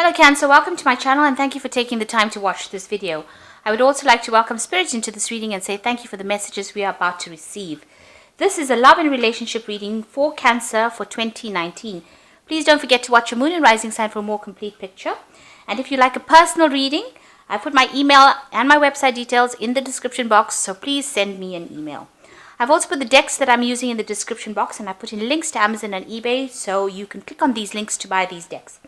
Hello Cancer, welcome to my channel and thank you for taking the time to watch this video. I would also like to welcome Spirit into this reading and say thank you for the messages we are about to receive. This is a love and relationship reading for Cancer for 2019. Please don't forget to watch your moon and rising sign for a more complete picture. And if you like a personal reading, I put my email and my website details in the description box, so please send me an email. I've also put the decks that I'm using in the description box, and I put in links to Amazon and eBay, so you can click on these links to buy these decks.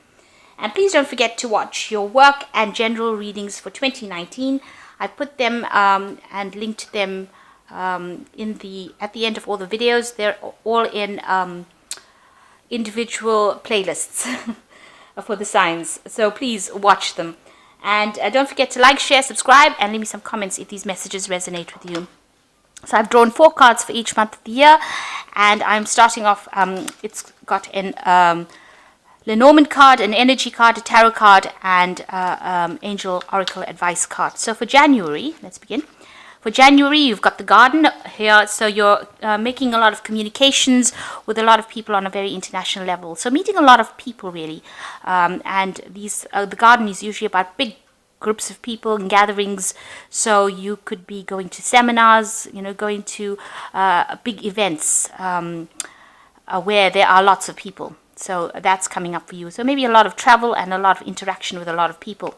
And please don't forget to watch your work and general readings for 2019. I put them and linked them at the end of all the videos. They're all in individual playlists for the signs. So please watch them. And don't forget to like, share, subscribe, and leave me some comments if these messages resonate with you. So I've drawn 4 cards for each month of the year, and I'm starting off. It's got an Lenormand card, an energy card, a tarot card, and angel oracle advice card. So for January, let's begin. For January, you've got the garden here, so you're making a lot of communications with a lot of people on a very international level. So meeting a lot of people, really. And these the garden is usually about big groups of people and gatherings. So you could be going to seminars, going to big events where there are lots of people. So that's coming up for you. So maybe a lot of travel and a lot of interaction with a lot of people.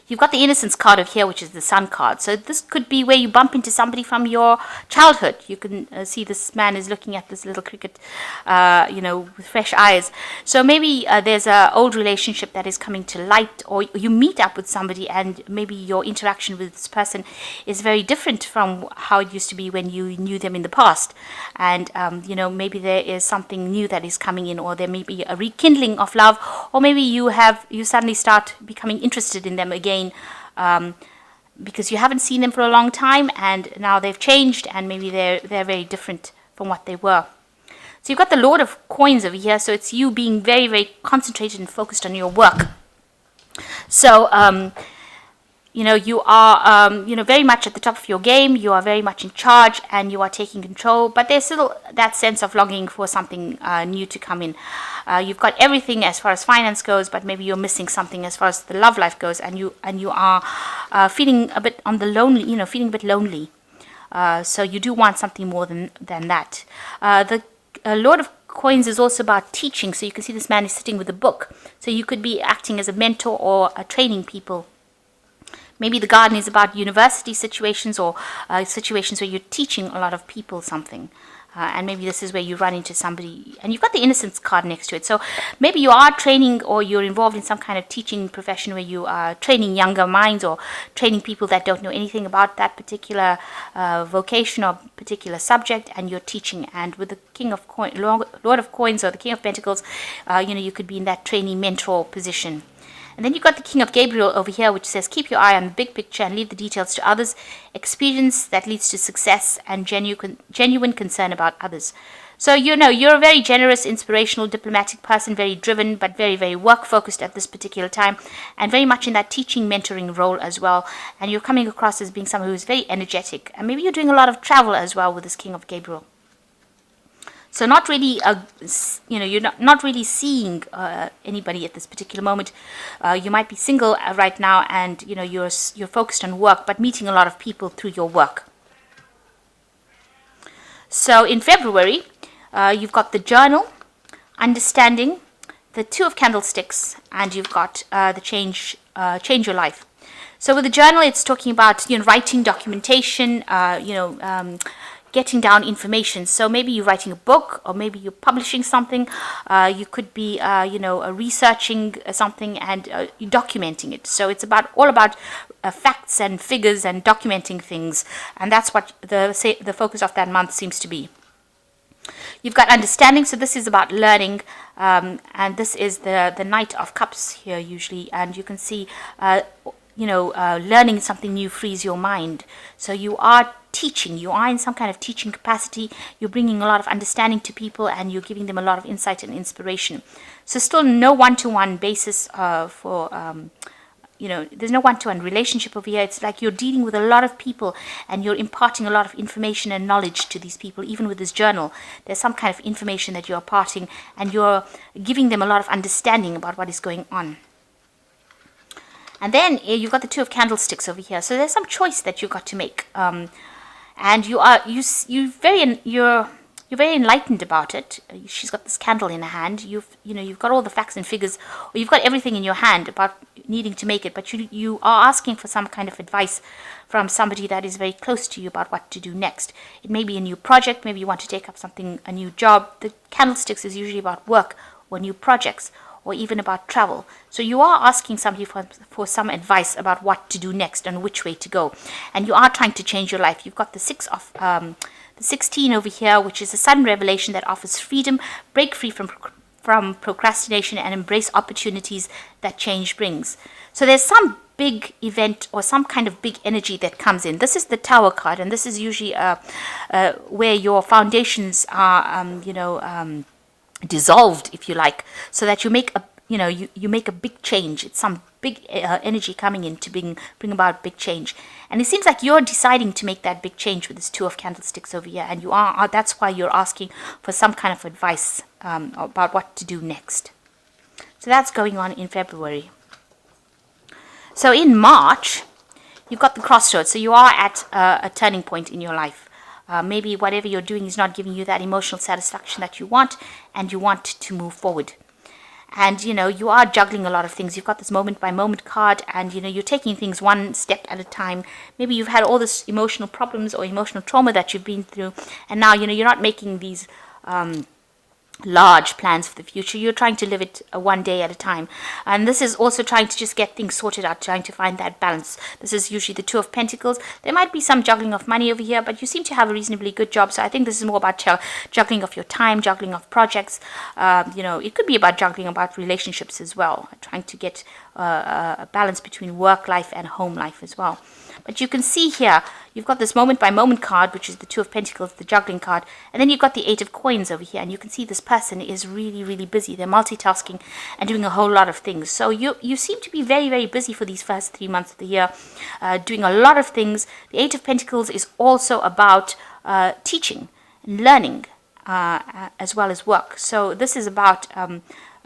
You've got the Innocence card over here, which is the Sun card. So this could be where you bump into somebody from your childhood. You can see this man is looking at this little cricket, with fresh eyes. So maybe there's an old relationship that is coming to light, or you meet up with somebody and maybe your interaction with this person is very different from how it used to be when you knew them in the past. And, maybe there is something new that is coming in, or there may be a rekindling of love, or maybe you suddenly start becoming interested in them again. Because you haven't seen them for a long time, and now they've changed, and maybe they're very different from what they were. So you've got the Lord of Coins over here, so it's you being very, very concentrated and focused on your work. So you are very much at the top of your game. You are very much in charge, and you are taking control, but there's still that sense of longing for something new to come in. You've got everything as far as finance goes, but maybe you're missing something as far as the love life goes, and you are feeling a bit feeling a bit lonely. So you do want something more than that. The Lord of Coins is also about teaching. So you can see this man is sitting with a book. So you could be acting as a mentor or training people. Maybe the garden is about university situations, or situations where you're teaching a lot of people something. And maybe this is where you run into somebody, and you've got the Innocence card next to it. So maybe you are training, or you're involved in some kind of teaching profession where you are training younger minds, or training people that don't know anything about that particular vocation or particular subject, and you're teaching. And with the King of Lord of Coins, or the King of Pentacles, you could be in that trainee mentor position. And then you've got the King of Gabriel over here, which says, keep your eye on the big picture and leave the details to others. Experience that leads to success, and genuine concern about others. So, you're a very generous, inspirational, diplomatic person, very driven, but very, very work-focused at this particular time, and very much in that teaching, mentoring role as well. And you're coming across as being someone who is very energetic. And maybe you're doing a lot of travel as well with this King of Gabriel. So not really, you're not really seeing anybody at this particular moment. You might be single right now, and you're focused on work, but meeting a lot of people through your work. So in February, you've got the Journal, Understanding, the Two of Candlesticks, and you've got the Change Your Life. So with the Journal, it's talking about writing, documentation, getting down information. So maybe you're writing a book, or maybe you're publishing something. You could be, researching something and documenting it. So it's all about facts and figures and documenting things, and that's what the focus of that month seems to be. You've got Understanding, so this is about learning, and this is the Knight of Cups here usually, and you can see, learning something new frees your mind. So you are teaching, you are in some kind of teaching capacity, you're bringing a lot of understanding to people, and you're giving them a lot of insight and inspiration. So still no one-to-one basis for there's no one-to-one relationship over here. It's like you're dealing with a lot of people and you're imparting a lot of information and knowledge to these people. Even with this journal, there's some kind of information that you're imparting, and you're giving them a lot of understanding about what is going on. And then you've got the Two of Candlesticks over here. So there's some choice that you've got to make, and you're very enlightened about it. She's got this candle in her hand. You've got all the facts and figures, or you've got everything in your hand about needing to make it. But you are asking for some kind of advice from somebody that is very close to you about what to do next. It may be a new project. Maybe you want to take up a new job. The Candlesticks is usually about work or new projects, or even about travel. So you are asking somebody for some advice about what to do next and which way to go. And you are trying to change your life. You've got the 16 over here, which is a sudden revelation that offers freedom, break free from procrastination, and embrace opportunities that change brings. So there's some big event or some kind of big energy that comes in. This is the Tower card, and this is usually where your foundations are, dissolved, if you like, so that you make you make a big change. It's some big energy coming in to bring about big change. And it seems like you're deciding to make that big change with this Two of Candlesticks over here, and that's why you're asking for some kind of advice about what to do next. So that's going on in February. So in March, you've got the Crossroads. So you are at a turning point in your life. Maybe whatever you're doing is not giving you that emotional satisfaction that you want, and you want to move forward. And, you are juggling a lot of things. You've got this moment-by-moment card, and, you're taking things one step at a time. Maybe you've had all this emotional problems or emotional trauma that you've been through, and now, you're not making these large plans for the future. You're trying to live it one day at a time. And this is also trying to just get things sorted out, trying to find that balance. This is usually the Two of Pentacles. There might be some juggling of money over here, but you seem to have a reasonably good job. So I think this is more about juggling of your time, juggling of projects. It could be about juggling about relationships as well, trying to get a balance between work life and home life as well. But you can see here, you've got this moment-by-moment card, which is the Two of Pentacles, the juggling card. And then you've got the Eight of Coins over here. And you can see this person is really, really busy. They're multitasking and doing a whole lot of things. So you seem to be very, very busy for these first 3 months of the year, doing a lot of things. The Eight of Pentacles is also about teaching and learning as well as work. So this is about,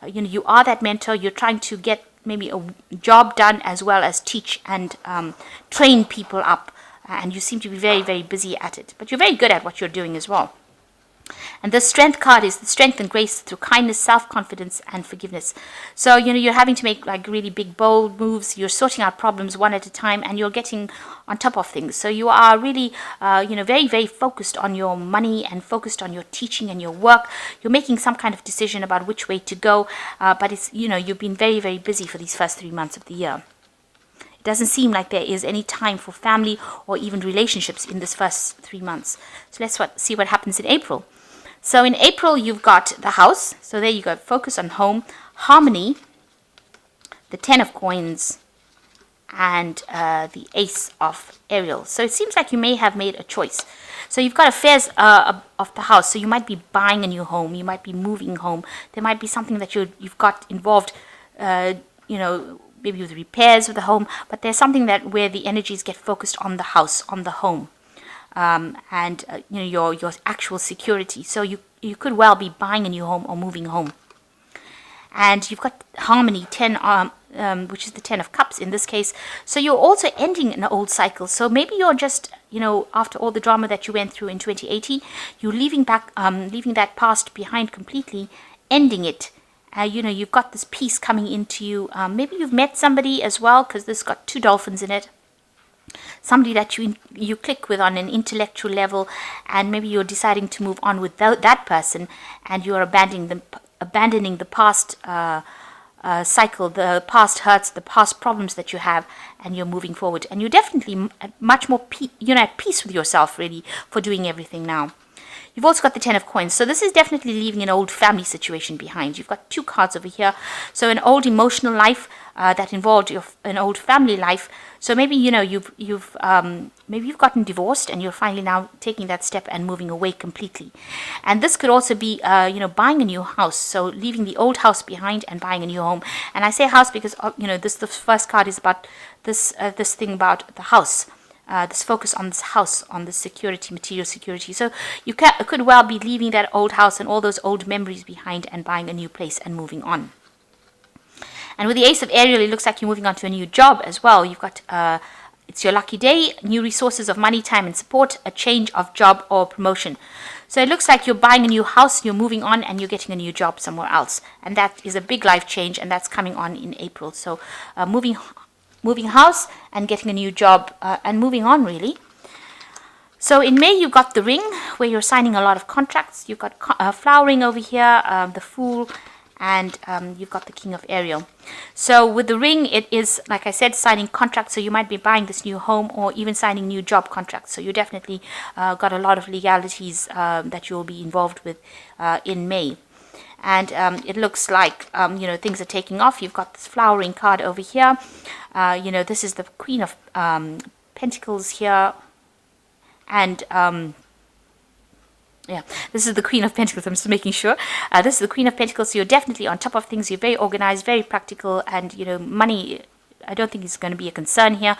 you are that mentor. You're trying to get maybe a job done as well as teach and train people up, and you seem to be very, very busy at it, but you're very good at what you're doing as well. And the Strength card is the strength and grace through kindness, self-confidence, and forgiveness. So, you're having to make like really big, bold moves. You're sorting out problems one at a time, and you're getting on top of things. So you are really, very, very focused on your money and focused on your teaching and your work. You're making some kind of decision about which way to go, but it's, you've been very, very busy for these first 3 months of the year. It doesn't seem like there is any time for family or even relationships in this first 3 months. So let's see what happens in April. So in April, you've got the House. So there you go. Focus on home, harmony, the Ten of Coins, and the Ace of Ariel. So it seems like you may have made a choice. So you've got affairs of the house. So you might be buying a new home. You might be moving home. There might be something that you've got involved, maybe with repairs of the home. But there's something where the energies get focused on the house, on the home. And your actual security. So you could well be buying a new home or moving home. And you've got harmony, 10, which is the 10 of Cups in this case. So you're also ending an old cycle. So maybe you're just, after all the drama that you went through in 2018, you're leaving that past behind completely, ending it. You've got this peace coming into you. Maybe you've met somebody as well, because this got 2 dolphins in it. Somebody that you click with on an intellectual level, and maybe you're deciding to move on with that person, and you're abandoning the past cycle, the past hurts, the past problems that you have, and you're moving forward. And you're definitely much more at peace with yourself, really, for doing everything now. You've also got the 10 of coins. So this is definitely leaving an old family situation behind. You've got 2 cards over here. So an old emotional life that involved an old family life. So maybe, maybe you've gotten divorced and you're finally now taking that step and moving away completely. And this could also be, buying a new house. So leaving the old house behind and buying a new home. And I say house because, the first card is about this thing about the house. This focus on this house, on the security, material security. So you could well be leaving that old house and all those old memories behind and buying a new place and moving on. And with the Ace of Ariel, it looks like you're moving on to a new job as well. You've got, it's your lucky day, new resources of money, time, and support, a change of job or promotion. So it looks like you're buying a new house, you're moving on, and you're getting a new job somewhere else. And that is a big life change, and that's coming on in April. So moving house and getting a new job and moving on, really. So in May, you've got the Ring, where you're signing a lot of contracts. You've got flowering over here, the Fool, and you've got the King of Ariel. So with the Ring, it is, like I said, signing contracts. So you might be buying this new home or even signing new job contracts. So you definitely got a lot of legalities that you'll be involved with in May. And it looks like, things are taking off. You've got this flowering card over here. This is the Queen of Pentacles here. And this is the Queen of Pentacles. I'm just making sure. This is the Queen of Pentacles. So you're definitely on top of things. You're very organized, very practical, and money, I don't think it's going to be a concern here.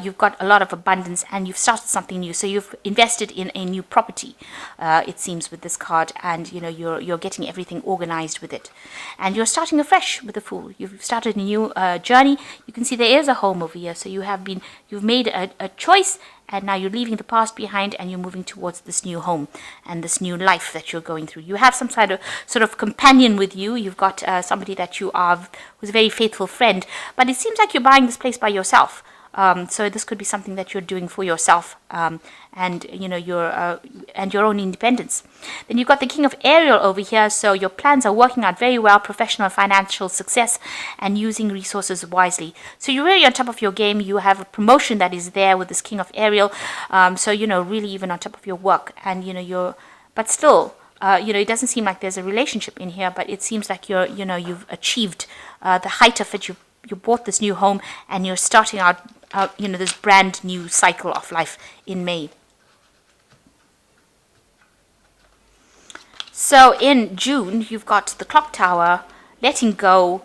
You've got a lot of abundance and you've started something new. So you've invested in a new property, it seems, with this card, and you're getting everything organized with it. And you're starting afresh with the Fool. You've started a new journey. You can see there is a home over here. So you've made a choice, and now you're leaving the past behind and you're moving towards this new home and this new life that you're going through. You have some sort of companion with you. You've got somebody that you are, who's a very faithful friend, but it seems like you're buying this place by yourself. So this could be something that you're doing for yourself, and your own independence. Then you've got the King of Ariel over here. So your plans are working out very well, professional, financial success, and using resources wisely. So you're really on top of your game. You have a promotion that is there with this King of Ariel. So really even on top of your work, and but still. It doesn't seem like there's a relationship in here, but it seems like you've achieved the height of it. You bought this new home and you're starting out, this brand new cycle of life in May. So in June, you've got the Clock Tower, letting go,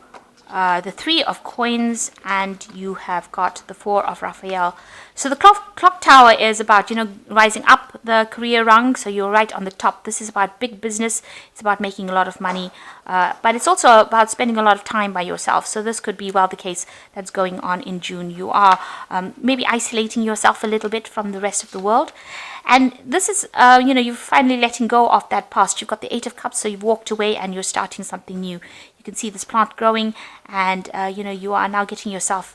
the 3 of Coins, and you have got the 4 of Raphael. So the clock tower is about, rising up the career rung. So you're right on the top. This is about big business. It's about making a lot of money. But it's also about spending a lot of time by yourself. So this could be, well, the case that's going on in June. You are maybe isolating yourself a little bit from the rest of the world. And this is, you're finally letting go of that past. You've got the 8 of Cups, so you've walked away and you're starting something new. You can see this plant growing, and, you are now getting yourself,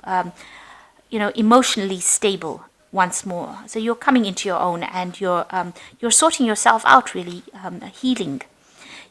emotionally stable once more. So you're coming into your own, and you're sorting yourself out, really, healing.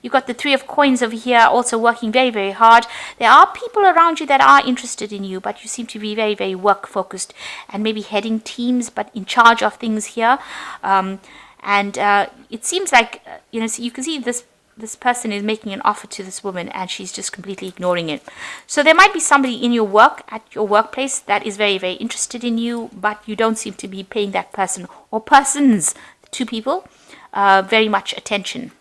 You've got the 3 of Coins over here, also working very, very hard. There are people around you that are interested in you, but you seem to be very, very work-focused and maybe heading teams, but in charge of things here. It seems like, so you can see this person is making an offer to this woman and she's just completely ignoring it. So there might be somebody in your work, at your workplace, that is very, very interested in you, but you don't seem to be paying that person or persons, 2 people, very much attention.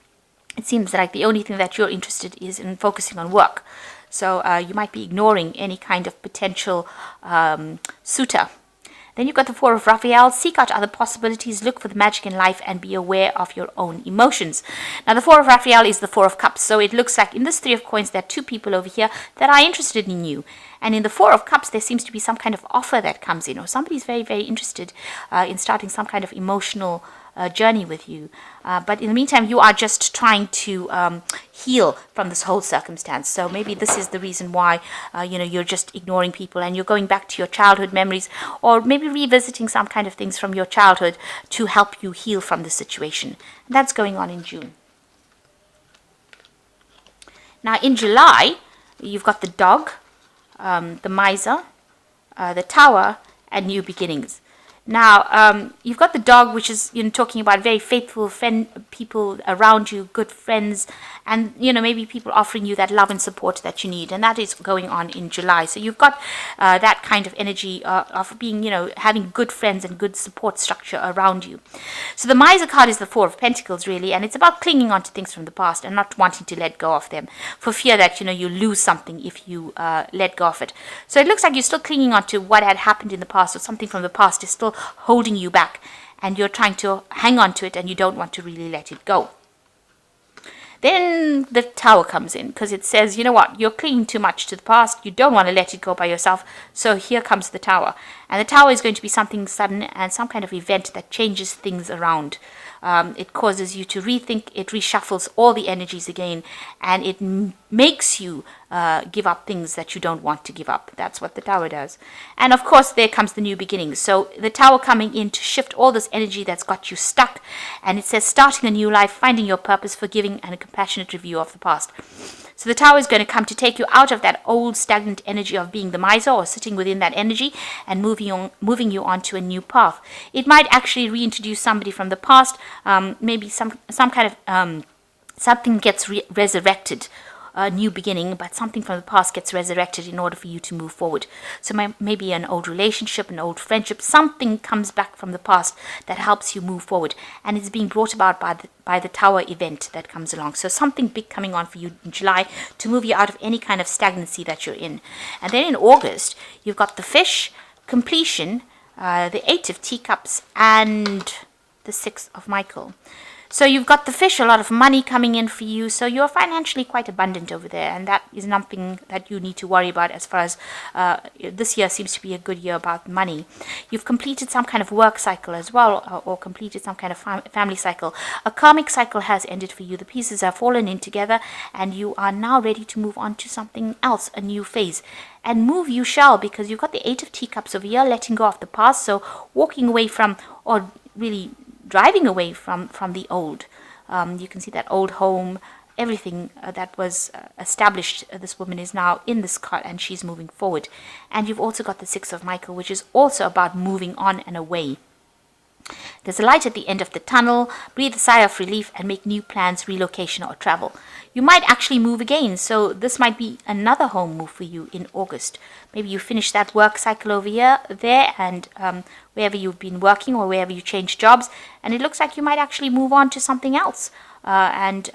It seems like the only thing that you're interested is in focusing on work. So you might be ignoring any kind of potential suitor. Then you've got the 4 of Raphael. Seek out other possibilities, look for the magic in life, and be aware of your own emotions. Now, the 4 of Raphael is the 4 of Cups. So it looks like in this 3 of Coins, there are 2 people over here that are interested in you. And in the 4 of Cups, there seems to be some kind of offer that comes in, or somebody's very, very interested in starting some kind of emotional journey with you. But in the meantime, you are just trying to heal from this whole circumstance. So maybe this is the reason why, you're just ignoring people and you're going back to your childhood memories, or maybe revisiting some kind of things from your childhood to help you heal from the situation. And that's going on in June. Now, in July, you've got the Dog, the Miser, the Tower, and New Beginnings. Now, you've got the dog, which is, talking about very faithful people around you, good friends, and, maybe people offering you that love and support that you need. And that is going on in July. So you've got that kind of energy of being, having good friends and good support structure around you. So the Miser card is the Four of Pentacles, really, and it's about clinging on to things from the past and not wanting to let go of them for fear that, you lose something if you let go of it. So it looks like you're still clinging on to what had happened in the past, or something from the past is still holding you back, and you're trying to hang on to it and you don't want to really let it go. Then the Tower comes in, because it says, you know what, you're clinging too much to the past, you don't want to let it go by yourself, so here comes the Tower. And the Tower is going to be something sudden and some kind of event that changes things around. It causes you to rethink, it reshuffles all the energies again, and it makes you give up things that you don't want to give up. That's what the Tower does. And of course, there comes the new beginning. So the Tower coming in to shift all this energy that's got you stuck. And it says, starting a new life, finding your purpose, forgiving, and a compassionate review of the past. So the Tower is going to come to take you out of that old stagnant energy of being the miser, or sitting within that energy, and moving you on to a new path. It might actually reintroduce somebody from the past. Maybe some kind of something gets resurrected, a new beginning, but something from the past gets resurrected in order for you to move forward. So maybe an old relationship, an old friendship, something comes back from the past that helps you move forward, and it's being brought about by the Tower event that comes along. So something big coming on for you in July to move you out of any kind of stagnancy that you're in. And then in August, you've got the Fish, completion, the Eight of Teacups, and the Six of Michael. So you've got the Fish, a lot of money coming in for you. So you're financially quite abundant over there. And that is nothing that you need to worry about as far as this year seems to be a good year about money. You've completed some kind of work cycle as well, or completed some kind of family cycle. A karmic cycle has ended for you. The pieces have fallen in together, and you are now ready to move on to something else, a new phase. And move you shall, because you've got the Eight of Teacups over here, letting go of the past. So walking away from, or really driving away from the old. You can see that old home, everything that was established. This woman is now in this card, and she's moving forward. And you've also got the Six of Michael, which is also about moving on and away. There's a light at the end of the tunnel. Breathe a sigh of relief and make new plans, relocation or travel. You might actually move again, so this might be another home move for you in August. Maybe you finish that work cycle over there, and wherever you've been working, or wherever you change jobs, and it looks like you might actually move on to something else, and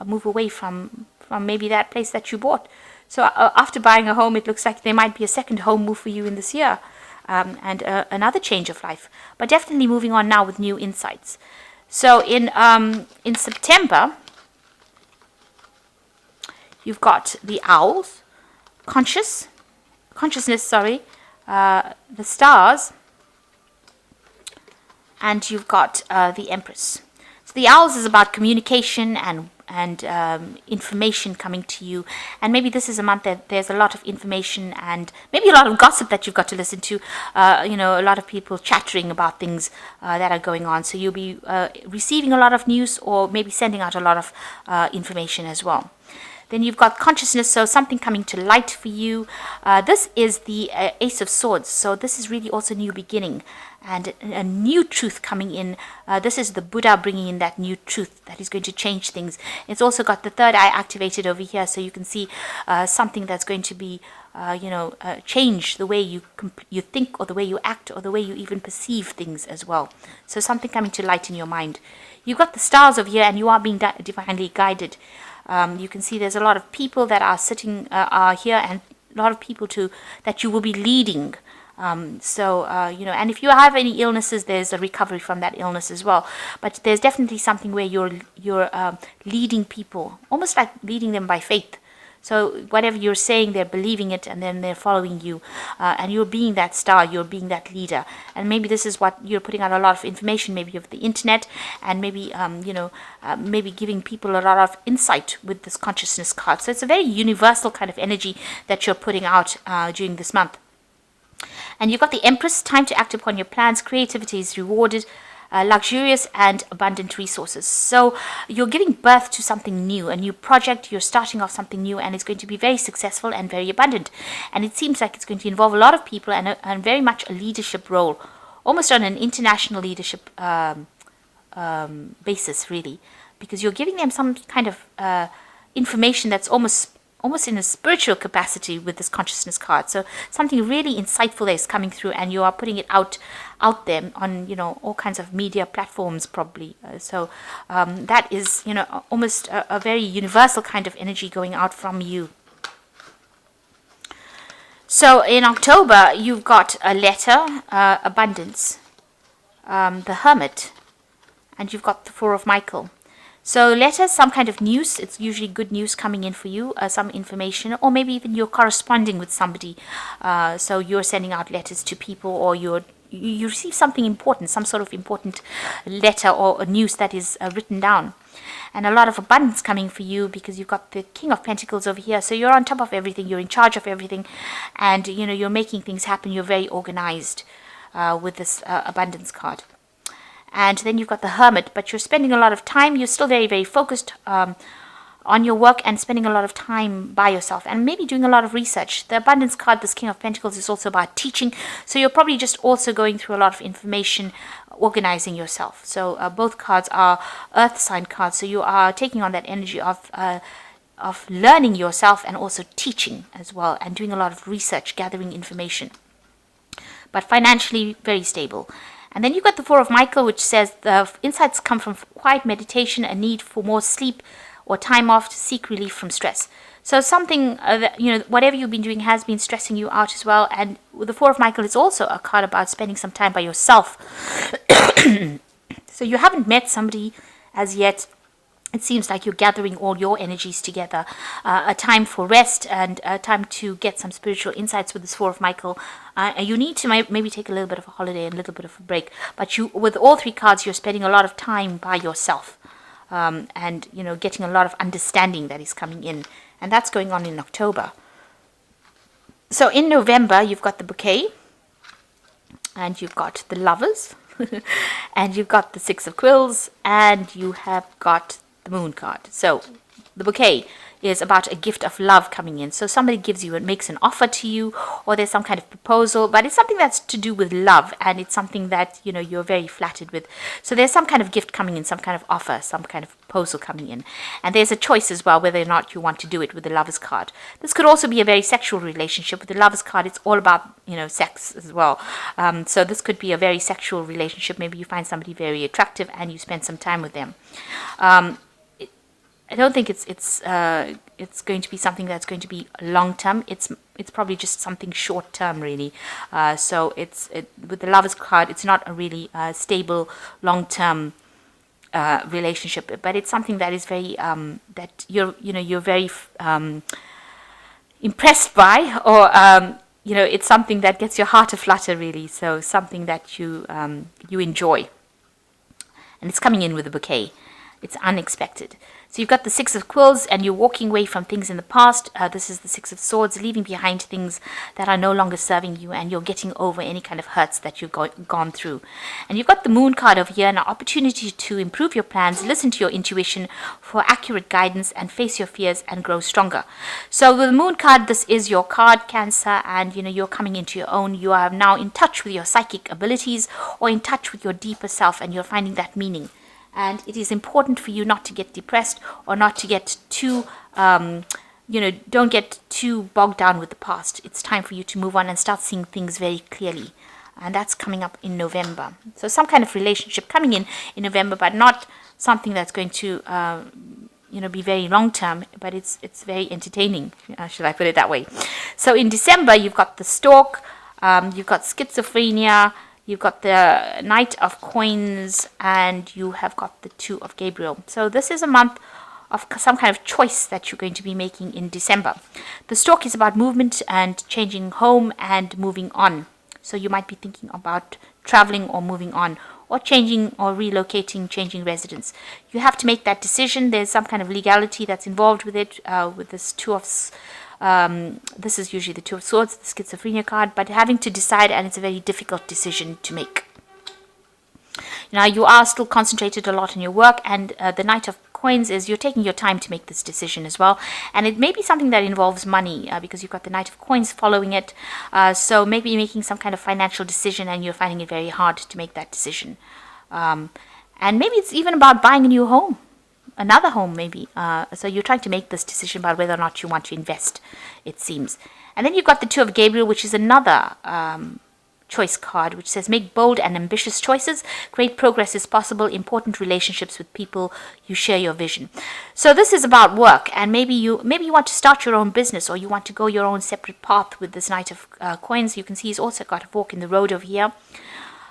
move away from maybe that place that you bought. So after buying a home, it looks like there might be a second home move for you in this year. And another change of life, but definitely moving on now with new insights. So in September, you've got the Owls, consciousness, the Stars, and you've got the Empress. So the Owls is about communication and information coming to you, and maybe this is a month that there's a lot of information and maybe a lot of gossip that you've got to listen to, a lot of people chattering about things that are going on, so you'll be receiving a lot of news, or maybe sending out a lot of information as well. Then you've got consciousness, so something coming to light for you. This is the Ace of Swords, so this is really also a new beginning and a new truth coming in. This is the Buddha bringing in that new truth that is going to change things. It's also got the third eye activated over here, so you can see something that's going to be change the way you think, or the way you act, or the way you even perceive things as well. So something coming to light in your mind. You've got the Stars over here, and you are being divinely guided. You can see there's a lot of people that are sitting are here, and a lot of people that you will be leading. And if you have any illnesses, there's a recovery from that illness as well. But there's definitely something where you're leading people, almost like leading them by faith. So whatever you're saying, they're believing it, and then they're following you. And you're being that star, you're being that leader. And maybe this is what you're putting out a lot of information, maybe of the internet, and maybe, maybe giving people a lot of insight with this consciousness card. So it's a very universal kind of energy that you're putting out during this month. And you've got the Empress, time to act upon your plans, creativity is rewarded, luxurious and abundant resources. So you're giving birth to something new, a new project, you're starting off something new, and it's going to be very successful and very abundant. And it seems like it's going to involve a lot of people, and very much a leadership role, almost on an international leadership basis, really, because you're giving them some kind of information that's almost in a spiritual capacity with this consciousness card. So something really insightful is coming through, and you are putting it out there on, you know, all kinds of media platforms probably. So that is, you know, almost a very universal kind of energy going out from you. So in October, you've got a letter, abundance, the Hermit, and you've got the Four of Michael. So letters, some kind of news. It's usually good news coming in for you, some information, or maybe even you're corresponding with somebody. So you're sending out letters to people, or you receive something important, some sort of important letter or a news that is written down. And a lot of abundance coming for you because you've got the King of Pentacles over here. So you're on top of everything. You're in charge of everything. And, you know, you're making things happen. You're very organized with this abundance card. And then you've got the Hermit, but you're spending a lot of time. You're still very, very focused on your work and spending a lot of time by yourself and maybe doing a lot of research. The abundance card, this King of Pentacles, is also about teaching. So you're probably just also going through a lot of information, organizing yourself. So both cards are earth sign cards. So you are taking on that energy of learning yourself and also teaching as well, and doing a lot of research, gathering information. But financially, very stable. And then you've got the Four of Michael, which says the insights come from quiet meditation, a need for more sleep or time off to seek relief from stress. So something that, you know, whatever you've been doing has been stressing you out as well. And the Four of Michael is also a card about spending some time by yourself. So you haven't met somebody as yet. It seems like you're gathering all your energies together, a time for rest and a time to get some spiritual insights with this Four of Michael. You need to maybe take a little bit of a holiday and a little bit of a break. But you, with all three cards, you're spending a lot of time by yourself, and, you know, getting a lot of understanding that is coming in. And that's going on in October. So in November, you've got the Bouquet, and you've got the Lovers, and you've got the Six of Quills, and you have got the Moon card. So the Bouquet is about a gift of love coming in. So somebody gives you, it makes an offer to you, or there's some kind of proposal, but it's something that's to do with love, and it's something that, you know, you're very flattered with. So there's some kind of gift coming in, some kind of offer, some kind of proposal coming in. And there's a choice as well whether or not you want to do it with the Lovers card. This could also be a very sexual relationship. With the Lovers card, it's all about, you know, sex as well. So this could be a very sexual relationship. Maybe you find somebody very attractive and you spend some time with them. I don't think it's going to be something that's going to be long term. It's probably just something short term, really. So with the Lovers card, it's not a really stable long term relationship, but it's something that is very that you're very impressed by, or you know, it's something that gets your heart aflutter, really. So something that you enjoy, and it's coming in with a bouquet. It's unexpected. So you've got the Six of Quills, and you're walking away from things in the past. This is the Six of Swords, leaving behind things that are no longer serving you, and you're getting over any kind of hurts that you've gone through. And you've got the Moon card over here, an opportunity to improve your plans, listen to your intuition for accurate guidance, and face your fears and grow stronger. So with the Moon card, this is your card, Cancer, and you're coming into your own. You are now in touch with your psychic abilities, or in touch with your deeper self, and you're finding that meaning. And it is important for you not to get depressed, or not to get too, don't get too bogged down with the past. It's time for you to move on and start seeing things very clearly. And that's coming up in November. So some kind of relationship coming in November, but not something that's going to, be very long term, but it's very entertaining, should I put it that way. So in December, you've got the Stork, you've got Schizophrenia, you've got the Knight of Coins, and you have got the Two of Gabriel. So this is a month of some kind of choice that you're going to be making in December. The Stork is about movement and changing home and moving on. So you might be thinking about traveling or moving on, or changing or relocating, changing residence. You have to make that decision. There's some kind of legality that's involved with it, with this this is usually the Two of Swords, the Schizophrenia card, but having to decide, and it's a very difficult decision to make. Now, you are still concentrated a lot on your work, and the Knight of Coins is you're taking your time to make this decision as well. And it may be something that involves money because you've got the Knight of Coins following it. So maybe you're making some kind of financial decision and you're finding it very hard to make that decision. And maybe it's even about buying a new home. Another home maybe. So you're trying to make this decision about whether or not you want to invest, it seems. And then you've got the Two of Gabriel, which is another choice card, which says make bold and ambitious choices. Great progress is possible. Important relationships with people you share your vision. So this is about work, and maybe you want to start your own business, or you want to go your own separate path with this Knight of Coins. You can see he's also got a fork in the road over here.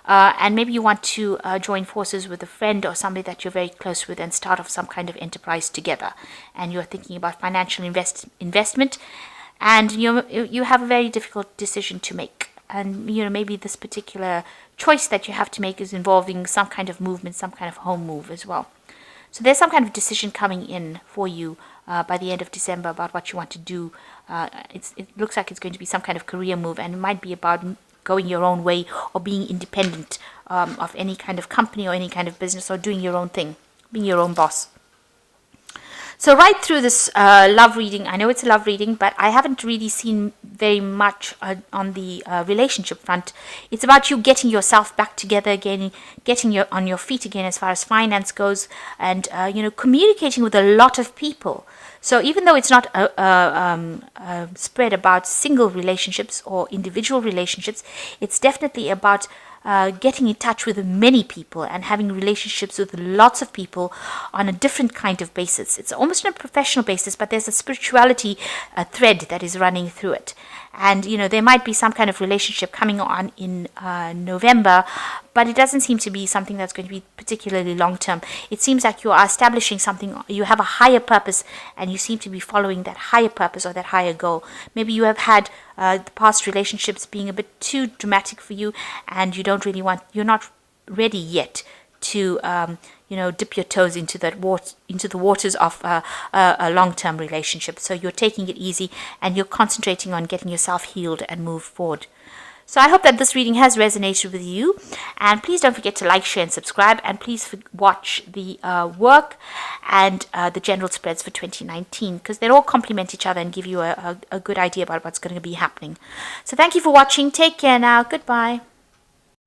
And maybe you want to join forces with a friend or somebody that you're very close with and start off some kind of enterprise together. And you're thinking about financial investment, and you have a very difficult decision to make. And maybe this particular choice that you have to make is involving some kind of movement, some kind of home move as well. So there's some kind of decision coming in for you by the end of December about what you want to do. It looks like it's going to be some kind of career move, and it might be about going your own way or being independent of any kind of company or any kind of business, or doing your own thing, being your own boss. So right through this love reading, I know it's a love reading, but I haven't really seen very much on the relationship front. It's about you getting yourself back together again, getting on your feet again as far as finance goes, and communicating with a lot of people. So even though it's not a spread about single relationships or individual relationships, it's definitely about getting in touch with many people and having relationships with lots of people on a different kind of basis. It's almost on a professional basis, but there's a spirituality thread that is running through it. And, there might be some kind of relationship coming on in November, but it doesn't seem to be something that's going to be particularly long-term. It seems like you are establishing something, you have a higher purpose, and you seem to be following that higher purpose or that higher goal. Maybe you have had the past relationships being a bit too dramatic for you, and you're not ready yet to dip your toes into the waters of a long-term relationship. So you're taking it easy and you're concentrating on getting yourself healed and move forward. So I hope that this reading has resonated with you, and please don't forget to like, share and subscribe, and please watch the work and the general spreads for 2019, because they all complement each other and give you a good idea about what's going to be happening. So thank you for watching. Take care now. Goodbye.